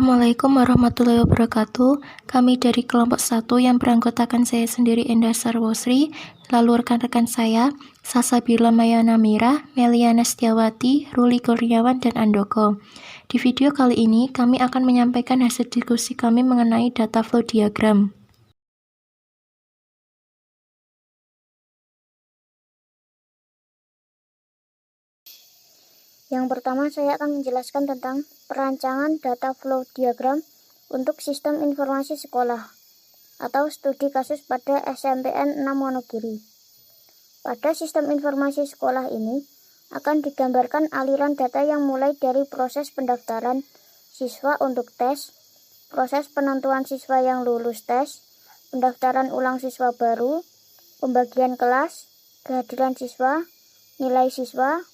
Assalamualaikum warahmatullahi wabarakatuh. Kami dari kelompok 1 yang beranggotakan saya sendiri Endah Sarwosri, lalu rekan-rekan saya Salsabila Mayana Mira, Meliana Setiawati, Ruli Kurniawan, dan Andoko. Di video kali ini kami akan menyampaikan hasil diskusi kami mengenai data flow diagram. Yang pertama, saya akan menjelaskan tentang perancangan data flow diagram untuk sistem informasi sekolah atau studi kasus pada SMPN 6 Wonogiri. Pada sistem informasi sekolah ini akan digambarkan aliran data yang mulai dari proses pendaftaran siswa untuk tes, proses penentuan siswa yang lulus tes, pendaftaran ulang siswa baru, pembagian kelas, kehadiran siswa, nilai siswa,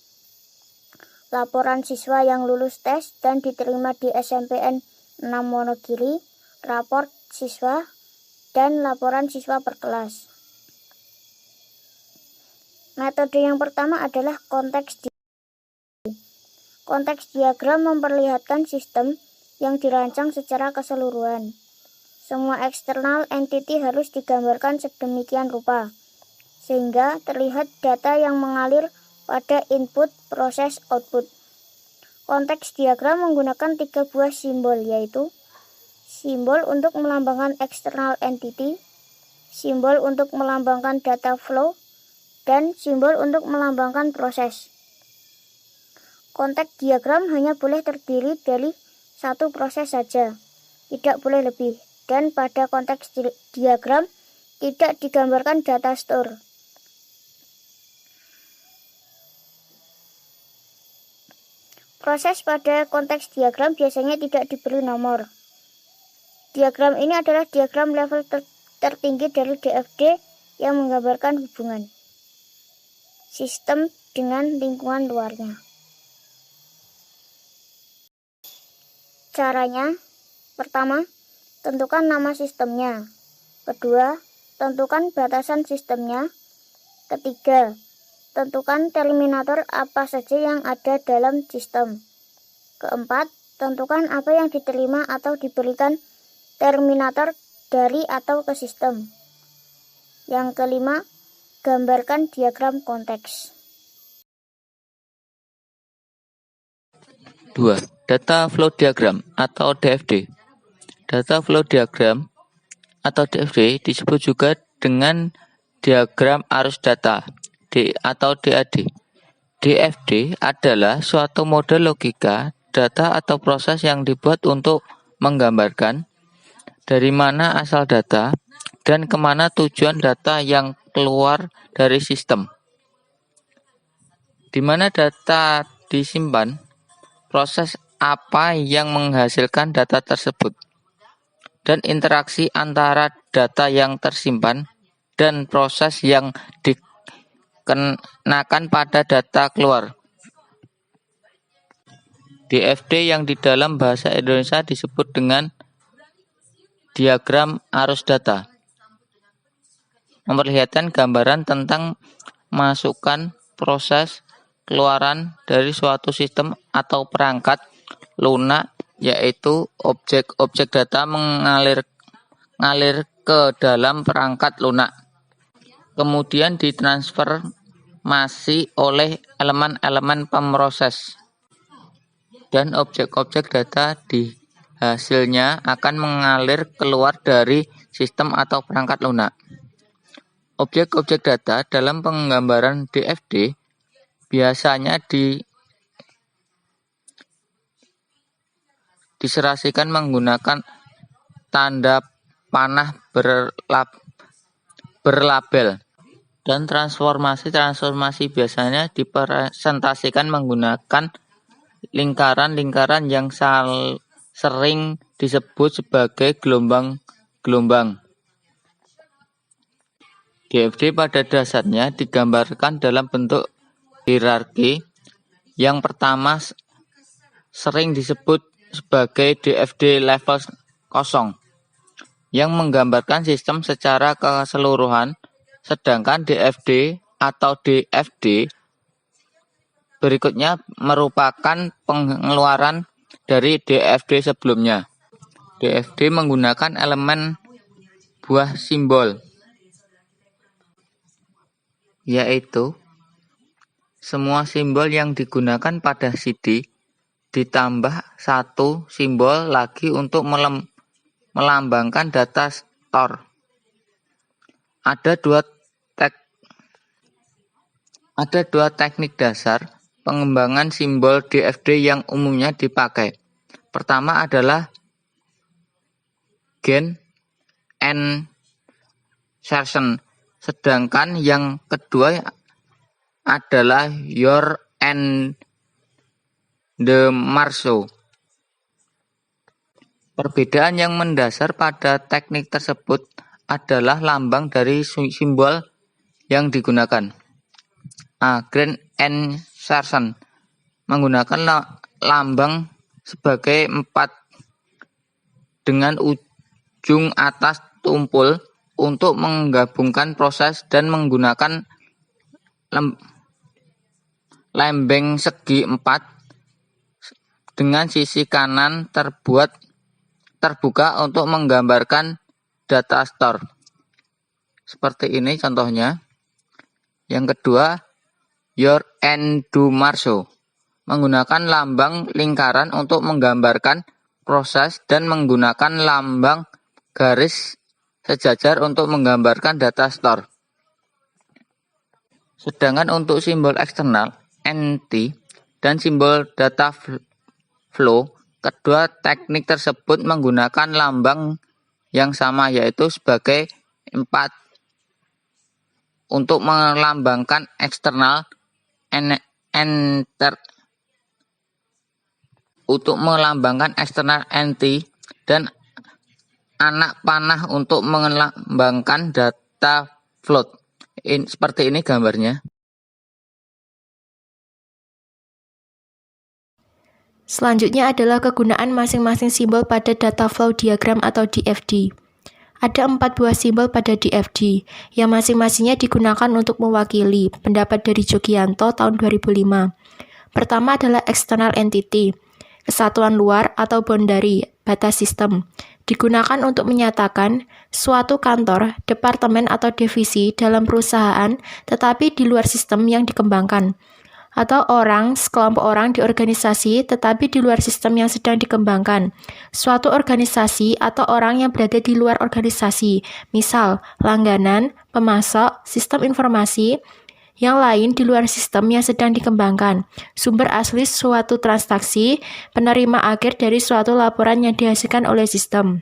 laporan siswa yang lulus tes dan diterima di SMPN 6 Wonogiri, raport siswa, dan laporan siswa per kelas. Metode yang pertama adalah konteks diagram. Konteks diagram memperlihatkan sistem yang dirancang secara keseluruhan. Semua eksternal entity harus digambarkan sedemikian rupa, sehingga terlihat data yang mengalir pada input, proses, output. Konteks diagram menggunakan 3 buah simbol, yaitu simbol untuk melambangkan external entity, simbol untuk melambangkan data flow, dan simbol untuk melambangkan proses. Konteks diagram hanya boleh terdiri dari satu proses saja, tidak boleh lebih, dan pada konteks diagram tidak digambarkan data store. Proses pada konteks diagram biasanya tidak diberi nomor. Diagram ini adalah diagram level tertinggi dari DFD yang menggambarkan hubungan sistem dengan lingkungan luarnya. Caranya, pertama, tentukan nama sistemnya. Kedua, tentukan batasan sistemnya. Ketiga, tentukan terminator apa saja yang ada dalam sistem. Keempat, tentukan apa yang diterima atau diberikan terminator dari atau ke sistem. Yang kelima, gambarkan diagram konteks. 2. Data flow diagram atau DFD. Data flow diagram atau DFD disebut juga dengan diagram arus data atau DAD. DFD adalah suatu model logika data atau proses yang dibuat untuk menggambarkan dari mana asal data dan kemana tujuan data yang keluar dari sistem. Di mana data disimpan, proses apa yang menghasilkan data tersebut, dan interaksi antara data yang tersimpan dan proses yang dikenakan pada data keluar. DFD yang di dalam bahasa Indonesia disebut dengan diagram arus data. Memperlihatkan gambaran tentang masukan, proses, keluaran dari suatu sistem atau perangkat lunak, yaitu objek-objek data mengalir ke dalam perangkat lunak, kemudian ditransformasi oleh elemen-elemen pemroses, dan objek-objek data di hasilnya akan mengalir keluar dari sistem atau perangkat lunak. Objek-objek data dalam penggambaran DFD biasanya diserasikan menggunakan tanda panah berlabel, dan transformasi biasanya dipresentasikan menggunakan lingkaran-lingkaran yang sering disebut sebagai gelombang-gelombang. DFD pada dasarnya digambarkan dalam bentuk hierarki. Yang pertama sering disebut sebagai DFD level 0, yang menggambarkan sistem secara keseluruhan, sedangkan DFD atau DFD berikutnya merupakan pengeluaran dari DFD sebelumnya. DFD menggunakan elemen buah simbol, yaitu semua simbol yang digunakan pada CD ditambah satu simbol lagi untuk melambangkan data store. Ada dua teknik dasar pengembangan simbol DFD yang umumnya dipakai. Pertama adalah gain insertion, sedangkan yang kedua adalah your and the Marceau. Perbedaan yang mendasar pada teknik tersebut adalah lambang dari simbol yang digunakan. Gain insertion menggunakan lambang sebagai 4 dengan ujung atas tumpul untuk menggabungkan proses dan menggunakan lembeng segi 4 dengan sisi kanan terbuka untuk menggambarkan data store. Seperti ini contohnya. Yang kedua, your and do Marceau menggunakan lambang lingkaran untuk menggambarkan proses dan menggunakan lambang garis sejajar untuk menggambarkan data store. Sedangkan untuk simbol eksternal, NT, dan simbol data flow, kedua teknik tersebut menggunakan lambang yang sama, yaitu sebagai 4 untuk melambangkan eksternal, NT, dan anak panah untuk melambangkan data float. Seperti ini gambarnya. Selanjutnya adalah kegunaan masing-masing simbol pada data flow diagram atau DFD. Ada 4 buah simbol pada DFD, yang masing-masingnya digunakan untuk mewakili pendapat dari Jogianto tahun 2005. Pertama adalah external entity, kesatuan luar atau boundary, batas sistem. Digunakan untuk menyatakan suatu kantor, departemen atau divisi dalam perusahaan tetapi di luar sistem yang dikembangkan. Atau orang, sekelompok orang di organisasi tetapi di luar sistem yang sedang dikembangkan. Suatu organisasi atau orang yang berada di luar organisasi, misal langganan, pemasok, sistem informasi, yang lain di luar sistem yang sedang dikembangkan. Sumber asli suatu transaksi, penerima akhir dari suatu laporan yang dihasilkan oleh sistem.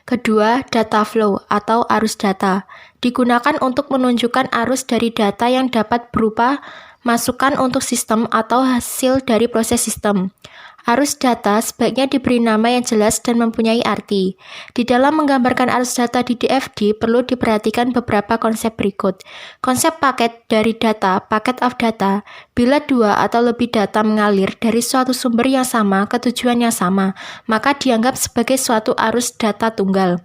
Kedua, data flow atau arus data. Digunakan untuk menunjukkan arus dari data yang dapat berupa masukan untuk sistem atau hasil dari proses sistem. Arus data sebaiknya diberi nama yang jelas dan mempunyai arti. Di dalam menggambarkan arus data di DFD perlu diperhatikan beberapa konsep berikut. Konsep paket dari data, packet of data. Bila 2 atau lebih data mengalir dari suatu sumber yang sama ke tujuan yang sama, maka dianggap sebagai suatu arus data tunggal.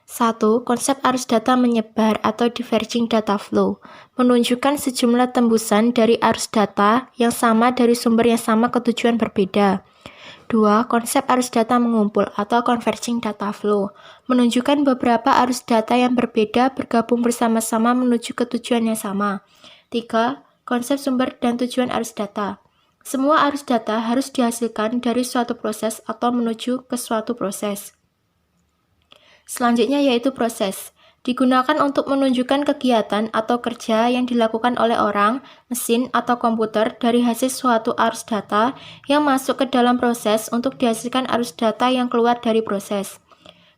1. Konsep arus data menyebar atau diverging data flow menunjukkan sejumlah tembusan dari arus data yang sama dari sumber yang sama ke tujuan berbeda. 2. Konsep arus data mengumpul atau converging data flow menunjukkan beberapa arus data yang berbeda bergabung bersama-sama menuju ke tujuan yang sama. 3. Konsep sumber dan tujuan arus data. Semua arus data harus dihasilkan dari suatu proses atau menuju ke suatu proses. Selanjutnya yaitu proses. Digunakan untuk menunjukkan kegiatan atau kerja yang dilakukan oleh orang, mesin, atau komputer dari hasil suatu arus data yang masuk ke dalam proses untuk dihasilkan arus data yang keluar dari proses.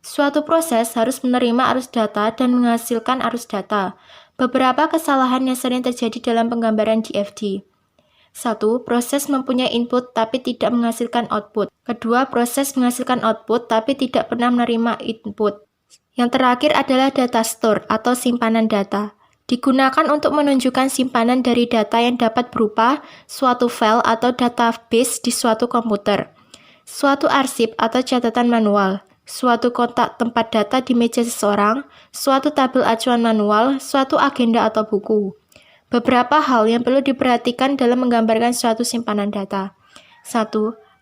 Suatu proses harus menerima arus data dan menghasilkan arus data. Beberapa kesalahan yang sering terjadi dalam penggambaran DFD. 1. Proses mempunyai input tapi tidak menghasilkan output. Kedua, proses menghasilkan output tapi tidak pernah menerima input. Yang terakhir adalah data store atau simpanan data. Digunakan untuk menunjukkan simpanan dari data yang dapat berupa suatu file atau database di suatu komputer, suatu arsip atau catatan manual, suatu kontak tempat data di meja seseorang, suatu tabel acuan manual, suatu agenda atau buku. Beberapa hal yang perlu diperhatikan dalam menggambarkan suatu simpanan data. 1.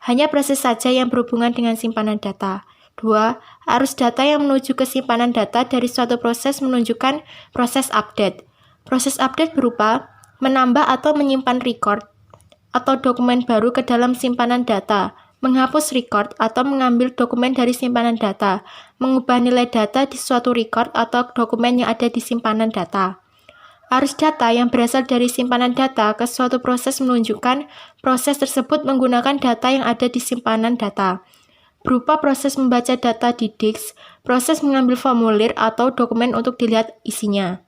Hanya proses saja yang berhubungan dengan simpanan data. 2. Arus data yang menuju ke simpanan data dari suatu proses menunjukkan proses update. Proses update berupa menambah atau menyimpan record atau dokumen baru ke dalam simpanan data, menghapus record atau mengambil dokumen dari simpanan data, mengubah nilai data di suatu record atau dokumen yang ada di simpanan data. Arus data yang berasal dari simpanan data ke suatu proses menunjukkan proses tersebut menggunakan data yang ada di simpanan data, berupa proses membaca data di disk, proses mengambil formulir atau dokumen untuk dilihat isinya.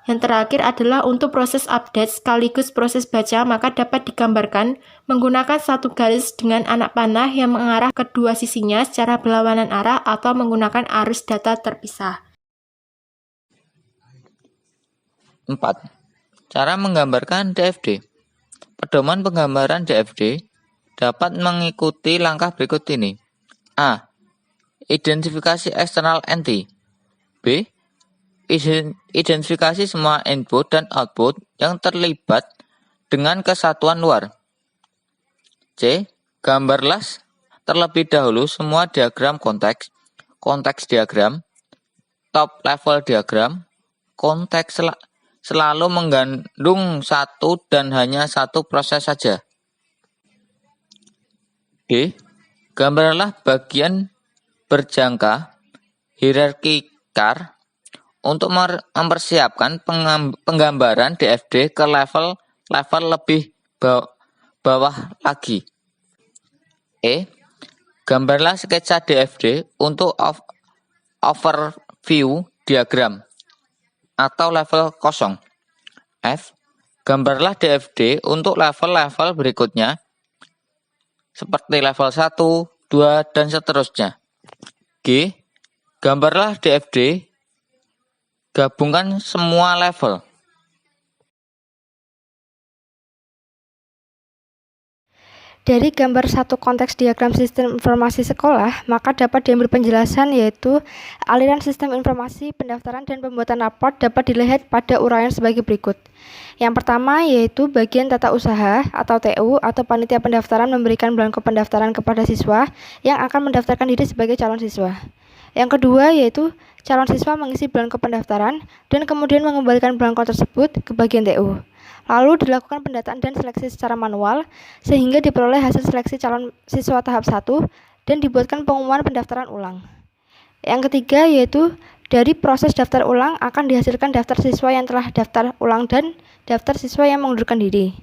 Yang terakhir adalah untuk proses update sekaligus proses baca, maka dapat digambarkan menggunakan satu garis dengan anak panah yang mengarah ke dua sisinya secara berlawanan arah atau menggunakan arus data terpisah. 4. Cara menggambarkan DFD. Pedoman penggambaran DFD dapat mengikuti langkah berikut ini. A. Identifikasi eksternal entity. B. Identifikasi semua input dan output yang terlibat dengan kesatuan luar. C. Gambarlah terlebih dahulu semua diagram konteks diagram, top level diagram, konteks selalu mengandung satu dan hanya satu proses saja. D. Gambarlah bagian berjangka hierarkikal untuk mempersiapkan penggambaran DFD ke level lebih bawah lagi. E. Gambarlah sketsa DFD untuk overview diagram atau level kosong. F. Gambarlah DFD untuk level-level berikutnya seperti level 1, 2, dan seterusnya. G. Gambarlah DFD gabungkan semua level. Dari gambar satu konteks diagram sistem informasi sekolah, maka dapat diambil penjelasan yaitu aliran sistem informasi, pendaftaran, dan pembuatan raport dapat dilihat pada uraian sebagai berikut. Yang pertama yaitu bagian tata usaha atau TU atau panitia pendaftaran memberikan belangko pendaftaran kepada siswa yang akan mendaftarkan diri sebagai calon siswa. Yang kedua yaitu calon siswa mengisi belangko pendaftaran dan kemudian mengembalikan belangko tersebut ke bagian TU. Lalu dilakukan pendataan dan seleksi secara manual sehingga diperoleh hasil seleksi calon siswa tahap 1 dan dibuatkan pengumuman pendaftaran ulang. Yang ketiga yaitu dari proses daftar ulang akan dihasilkan daftar siswa yang telah daftar ulang dan daftar siswa yang mengundurkan diri.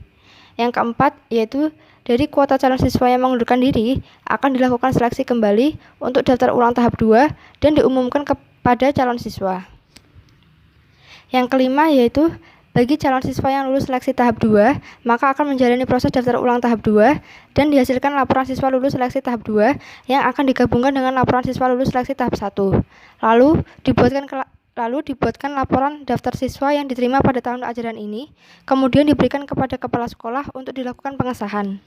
Yang keempat yaitu dari kuota calon siswa yang mengundurkan diri akan dilakukan seleksi kembali untuk daftar ulang tahap 2 dan diumumkan kepada calon siswa. Yang kelima yaitu bagi calon siswa yang lulus seleksi tahap 2, maka akan menjalani proses daftar ulang tahap 2 dan dihasilkan laporan siswa lulus seleksi tahap 2 yang akan digabungkan dengan laporan siswa lulus seleksi tahap 1. Lalu dibuatkan laporan daftar siswa yang diterima pada tahun ajaran ini, kemudian diberikan kepada kepala sekolah untuk dilakukan pengesahan.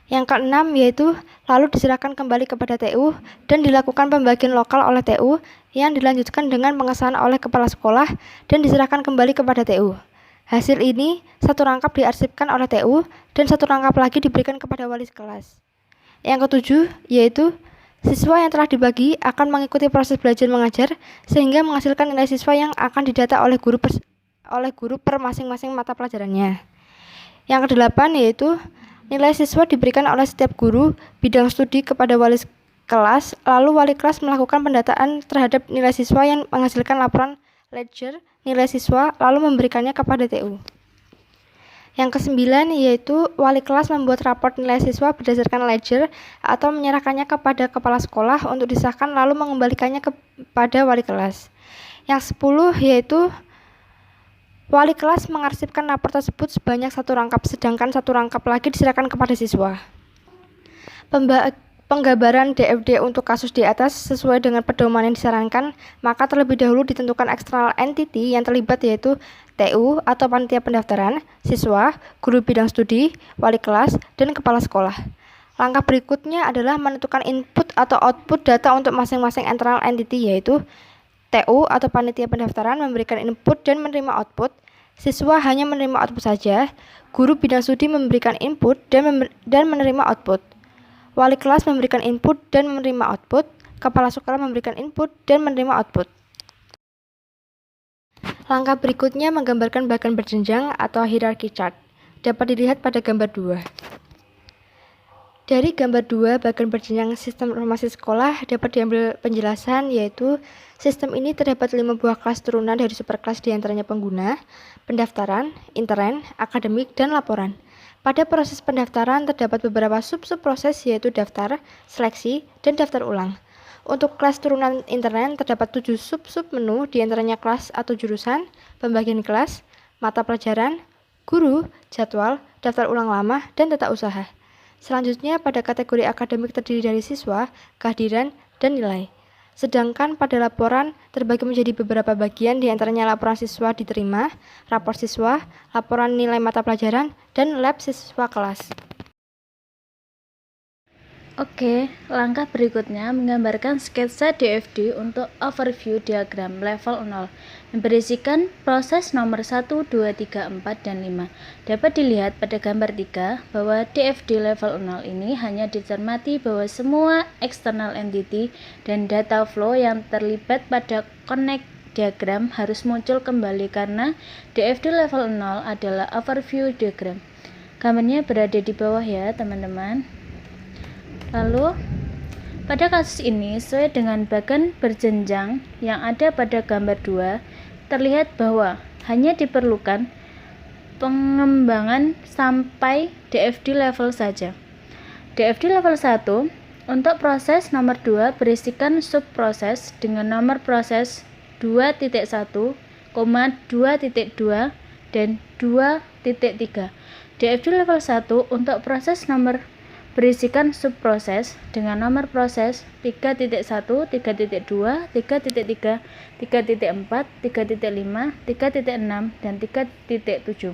Yang keenam yaitu lalu diserahkan kembali kepada TU dan dilakukan pembagian lokal oleh TU yang dilanjutkan dengan pengesahan oleh kepala sekolah dan diserahkan kembali kepada TU. Hasil ini satu rangkap diarsipkan oleh TU dan satu rangkap lagi diberikan kepada wali kelas. Yang ketujuh yaitu siswa yang telah dibagi akan mengikuti proses belajar mengajar sehingga menghasilkan nilai siswa yang akan didata oleh guru per masing-masing mata pelajarannya. Yang kedelapan yaitu nilai siswa diberikan oleh setiap guru bidang studi kepada wali kelas, lalu wali kelas melakukan pendataan terhadap nilai siswa yang menghasilkan laporan ledger nilai siswa, lalu memberikannya kepada TU. Yang kesembilan yaitu wali kelas membuat raport nilai siswa berdasarkan ledger atau menyerahkannya kepada kepala sekolah untuk disahkan lalu mengembalikannya kepada wali kelas. Yang 10 yaitu wali kelas mengarsipkan rapor tersebut sebanyak satu rangkap, sedangkan satu rangkap lagi diserahkan kepada siswa. Penggambaran DFD untuk kasus di atas sesuai dengan pedoman yang disarankan, maka terlebih dahulu ditentukan external entity yang terlibat yaitu TU atau panitia pendaftaran, siswa, guru bidang studi, wali kelas, dan kepala sekolah. Langkah berikutnya adalah menentukan input atau output data untuk masing-masing internal entity yaitu TU atau panitia pendaftaran memberikan input dan menerima output, Siswa hanya menerima output saja, guru bidang studi memberikan input dan menerima output. Wali kelas memberikan input dan menerima output, kepala sekolah memberikan input dan menerima output. Langkah berikutnya menggambarkan bagan berjenjang atau hierarchy chart. Dapat dilihat pada gambar 2. Dari gambar 2, bagan berjenjang sistem informasi sekolah dapat diambil penjelasan, yaitu sistem ini terdapat 5 buah kelas turunan dari superkelas diantaranya pengguna, pendaftaran, intern, akademik, dan laporan. Pada proses pendaftaran terdapat beberapa sub-sub proses, yaitu daftar, seleksi, dan daftar ulang. Untuk kelas turunan intern terdapat 7 sub-sub menu diantaranya kelas atau jurusan, pembagian kelas, mata pelajaran, guru, jadwal, daftar ulang lama, dan tata usaha. Selanjutnya pada kategori akademik terdiri dari siswa, kehadiran, dan nilai. Sedangkan pada laporan terbagi menjadi beberapa bagian diantaranya laporan siswa diterima, rapor siswa, laporan nilai mata pelajaran, dan lab siswa kelas. Oke, langkah berikutnya menggambarkan sketsa DFD untuk overview diagram level 0 yang berisikan proses nomor 1, 2, 3, 4, dan 5. Dapat dilihat pada gambar 3 bahwa DFD level 0 ini hanya dicermati bahwa semua external entity dan data flow yang terlibat pada connect diagram harus muncul kembali karena DFD level 0 adalah overview diagram. Gambarnya berada di bawah ya teman-teman. Lalu, pada kasus ini, sesuai dengan bagan berjenjang yang ada pada gambar 2, terlihat bahwa hanya diperlukan pengembangan sampai DFD level saja. DFD level 1 untuk proses nomor 2 berisikan subproses dengan nomor proses 2.1, 2.2, dan 2.3. DFD level 1 untuk proses nomor berisikan subproses dengan nomor proses 3.1, 3.2, 3.3, 3.4, 3.5, 3.6, dan 3.7.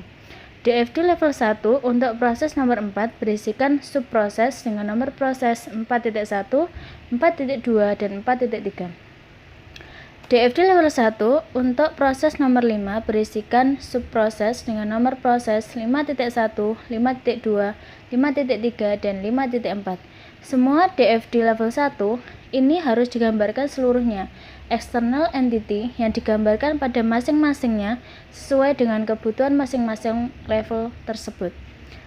DFD level 1 untuk proses nomor 4 berisikan subproses dengan nomor proses 4.1, 4.2, dan 4.3. DFD level 1 untuk proses nomor 5 berisikan subproses dengan nomor proses 5.1, 5.2, 5.3, dan 5.4. Semua DFD level 1 ini harus digambarkan seluruhnya, external entity yang digambarkan pada masing-masingnya sesuai dengan kebutuhan masing-masing level tersebut.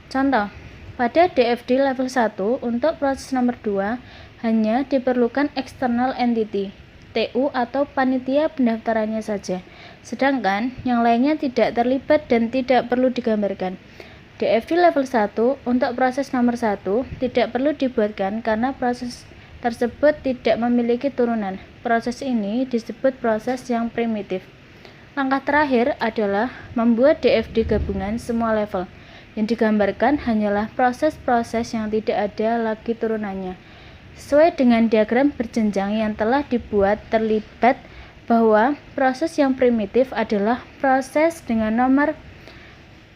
Contoh, pada DFD level 1 untuk proses nomor 2 hanya diperlukan external entity TU atau panitia pendaftarannya saja, sedangkan yang lainnya tidak terlibat dan tidak perlu digambarkan. DFD level 1 untuk proses nomor 1 tidak perlu dibuatkan karena proses tersebut tidak memiliki turunan. Proses ini disebut proses yang primitif. Langkah terakhir adalah membuat DFD gabungan semua level. Yang digambarkan hanyalah proses-proses yang tidak ada lagi turunannya. Sesuai dengan diagram berjenjang yang telah dibuat, terlibat bahwa proses yang primitif adalah proses dengan nomor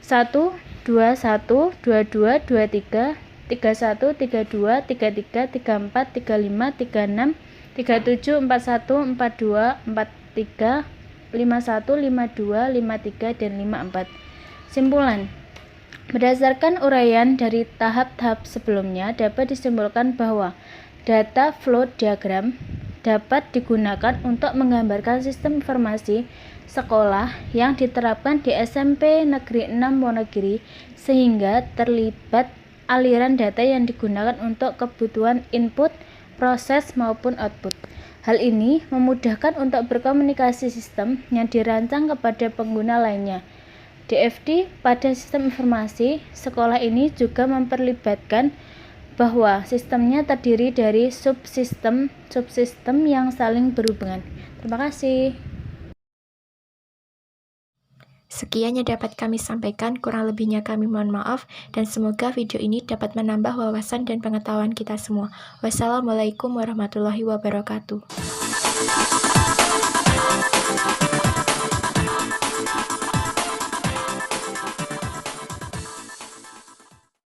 1, 21, 22, 23, 31, 32, 33, 34, 35, 36, 37, 41, 42, 43, 51, 52, 53, dan 54. Simpulan. Berdasarkan uraian dari tahap-tahap sebelumnya, dapat disimpulkan bahwa data flow diagram dapat digunakan untuk menggambarkan sistem informasi sekolah yang diterapkan di SMP Negeri 6 Wonogiri sehingga terlibat aliran data yang digunakan untuk kebutuhan input, proses, maupun output. Hal ini memudahkan untuk berkomunikasi sistem yang dirancang kepada pengguna lainnya. DFD pada sistem informasi sekolah ini juga memperlibatkan bahwa sistemnya terdiri dari subsistem yang saling berhubungan. Terima kasih. Sekian yang dapat kami sampaikan, kurang lebihnya kami mohon maaf, dan semoga video ini dapat menambah wawasan dan pengetahuan kita semua. Wassalamualaikum warahmatullahi wabarakatuh.